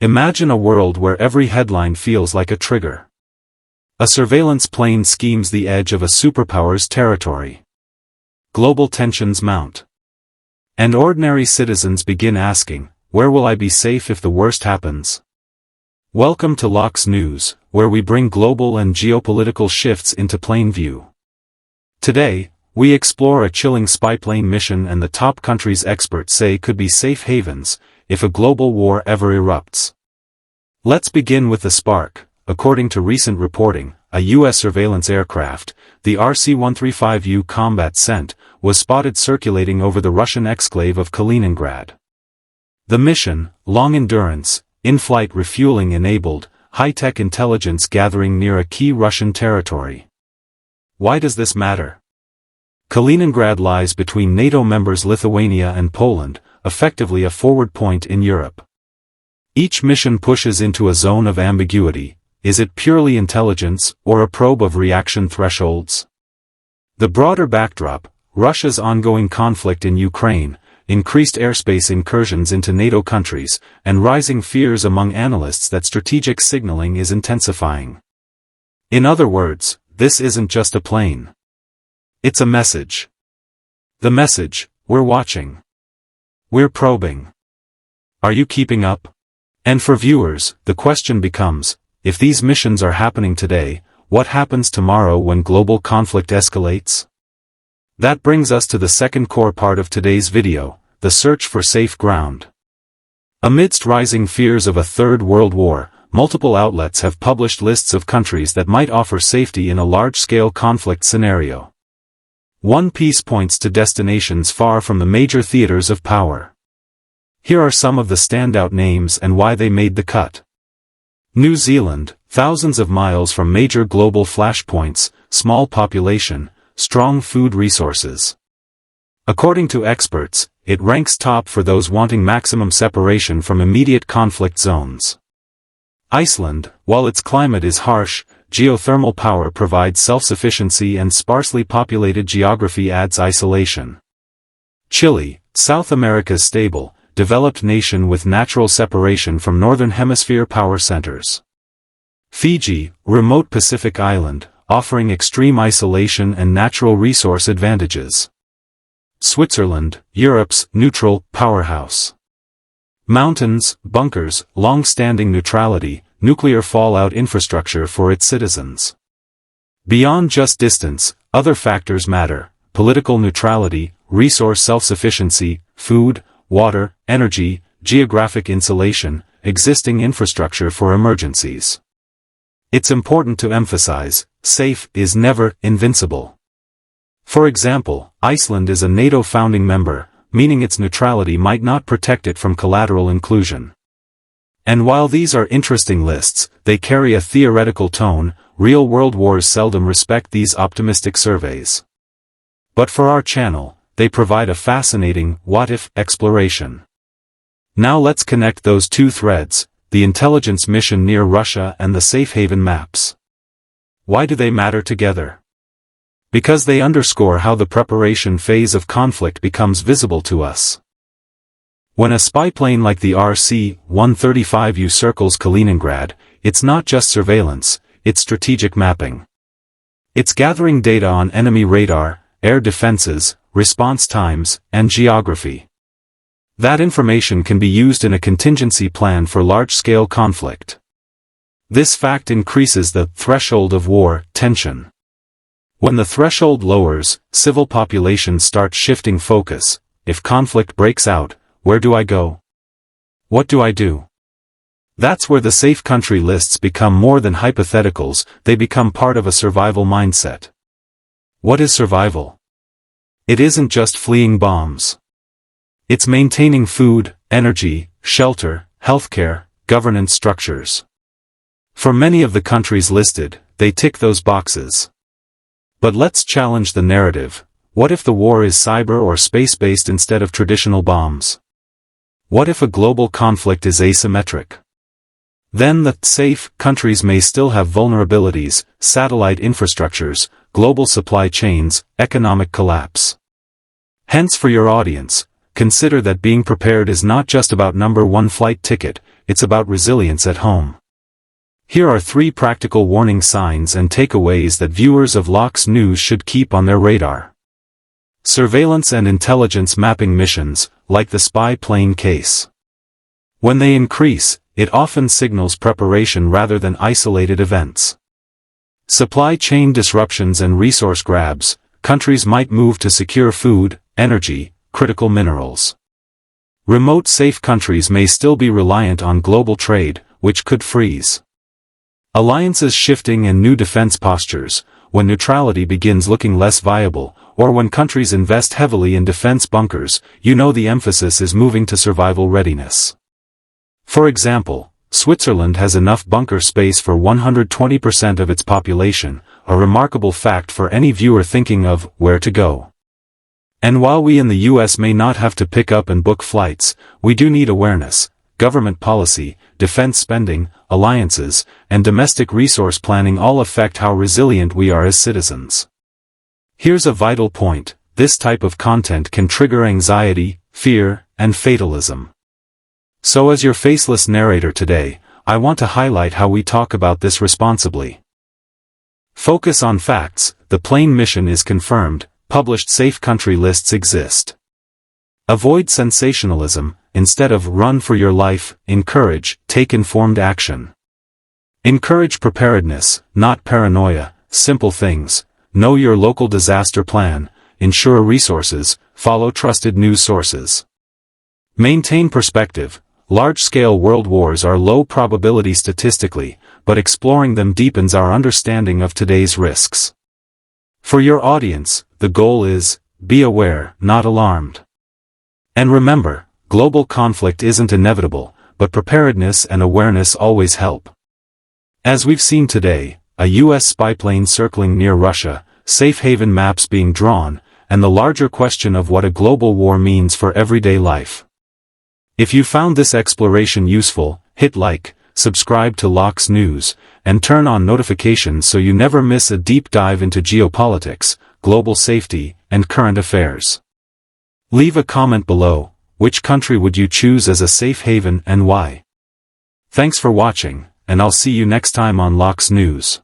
Imagine a world where every headline feels like a trigger. A surveillance plane schemes the edge of a superpower's territory. Global tensions mount. And ordinary citizens begin asking, where will I be safe if the worst happens? Welcome to Locke's News, where we bring global and geopolitical shifts into plain view. Today, we explore a chilling spy plane mission and the top countries experts say could be safe havens if a global war ever erupts. Let's begin with the spark. According to recent reporting, a U.S. surveillance aircraft, the RC-135U Combat Cent, was spotted circulating over the Russian exclave of Kaliningrad. The mission, long endurance, in-flight refueling enabled, high-tech intelligence gathering near a key Russian territory. Why does this matter? Kaliningrad lies between NATO members Lithuania and Poland, effectively a forward point in Europe. Each mission pushes into a zone of ambiguity. Is it purely intelligence, or a probe of reaction thresholds? The broader backdrop, Russia's ongoing conflict in Ukraine, increased airspace incursions into NATO countries, and rising fears among analysts that strategic signaling is intensifying. In other words, this isn't just a plane. It's a message. The message, we're watching. We're probing. Are you keeping up? And for viewers, the question becomes, if these missions are happening today, what happens tomorrow when global conflict escalates? That brings us to the second core part of today's video, the search for safe ground. Amidst rising fears of a third world war, multiple outlets have published lists of countries that might offer safety in a large-scale conflict scenario. One piece points to destinations far from the major theaters of power. Here are some of the standout names and why they made the cut. New Zealand, thousands of miles from major global flashpoints, small population, strong food resources. According to experts, it ranks top for those wanting maximum separation from immediate conflict zones. Iceland, while its climate is harsh, geothermal power provides self-sufficiency and sparsely populated geography adds isolation. Chile, South America's stable, developed nation with natural separation from Northern Hemisphere power centers. Fiji, remote Pacific island, offering extreme isolation and natural resource advantages. Switzerland, Europe's neutral powerhouse. Mountains, bunkers, long-standing neutrality, nuclear fallout infrastructure for its citizens. Beyond just distance, other factors matter: political neutrality, resource self-sufficiency, food, water, energy, geographic insulation, existing infrastructure for emergencies. It's important to emphasize, safe is never invincible. For example, Iceland is a NATO founding member, meaning its neutrality might not protect it from collateral inclusion. And while these are interesting lists, they carry a theoretical tone. Real-world wars seldom respect these optimistic surveys. But for our channel, they provide a fascinating what-if exploration. Now let's connect those two threads, the intelligence mission near Russia and the safe haven maps. Why do they matter together? Because they underscore how the preparation phase of conflict becomes visible to us. When a spy plane like the RC-135U circles Kaliningrad, it's not just surveillance, it's strategic mapping. It's gathering data on enemy radar, air defenses, response times, and geography. That information can be used in a contingency plan for large-scale conflict. This fact increases the threshold of war tension. When the threshold lowers, civil populations start shifting focus. If conflict breaks out, where do I go? What do I do? That's where the safe country lists become more than hypotheticals, they become part of a survival mindset. What is survival? It isn't just fleeing bombs. It's maintaining food, energy, shelter, healthcare, governance structures. For many of the countries listed, they tick those boxes. But let's challenge the narrative. What if the war is cyber or space-based instead of traditional bombs? What if a global conflict is asymmetric? Then the safe countries may still have vulnerabilities, satellite infrastructures, global supply chains, economic collapse. Hence for your audience, consider that being prepared is not just about number one flight ticket, it's about resilience at home. Here are 3 practical warning signs and takeaways that viewers of Locke's News should keep on their radar. Surveillance and intelligence mapping missions, like the spy plane case. When they increase, it often signals preparation rather than isolated events. Supply chain disruptions and resource grabs, countries might move to secure food, energy, critical minerals. Remote safe countries may still be reliant on global trade, which could freeze. Alliances shifting and new defense postures, when neutrality begins looking less viable, or when countries invest heavily in defense bunkers, you know the emphasis is moving to survival readiness. For example, Switzerland has enough bunker space for 120% of its population, a remarkable fact for any viewer thinking of where to go. And while we in the US may not have to pick up and book flights, we do need awareness. Government policy, defense spending, alliances, and domestic resource planning all affect how resilient we are as citizens. Here's a vital point: this type of content can trigger anxiety, fear, and fatalism. So as your faceless narrator today, I want to highlight how we talk about this responsibly. Focus on facts: the plane mission is confirmed, published safe country lists exist. Avoid sensationalism. Instead of run for your life, encourage, take informed action. Encourage preparedness, not paranoia. Simple things: know your local disaster plan, ensure resources, follow trusted news sources. Maintain perspective. Large-scale world wars are low probability statistically, but exploring them deepens our understanding of today's risks. For your audience, the goal is, be aware, not alarmed. And remember, global conflict isn't inevitable, but preparedness and awareness always help. As we've seen today, a US spy plane circling near Russia, safe haven maps being drawn, and the larger question of what a global war means for everyday life. If you found this exploration useful, hit like, subscribe to Locke's News, and turn on notifications so you never miss a deep dive into geopolitics, global safety, and current affairs. Leave a comment below. Which country would you choose as a safe haven and why? Thanks for watching, and I'll see you next time on Locke's News.